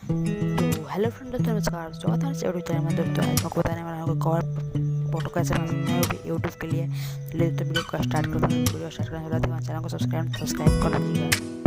तो hello friend, दोस्तों नमस्कार, स्वागत है हमारे यूट्यूब चैनल में। दोस्तों आज आपको बताने वाला हूँ कवर फोटो कैसे बनाना है यूट्यूब के लिए। चलिए दोस्तों वीडियो को स्टार्ट करते हैं। वीडियो स्टार्ट करने के बाद हमारे चैनल को सब्सक्राइब कर लीजिएगा।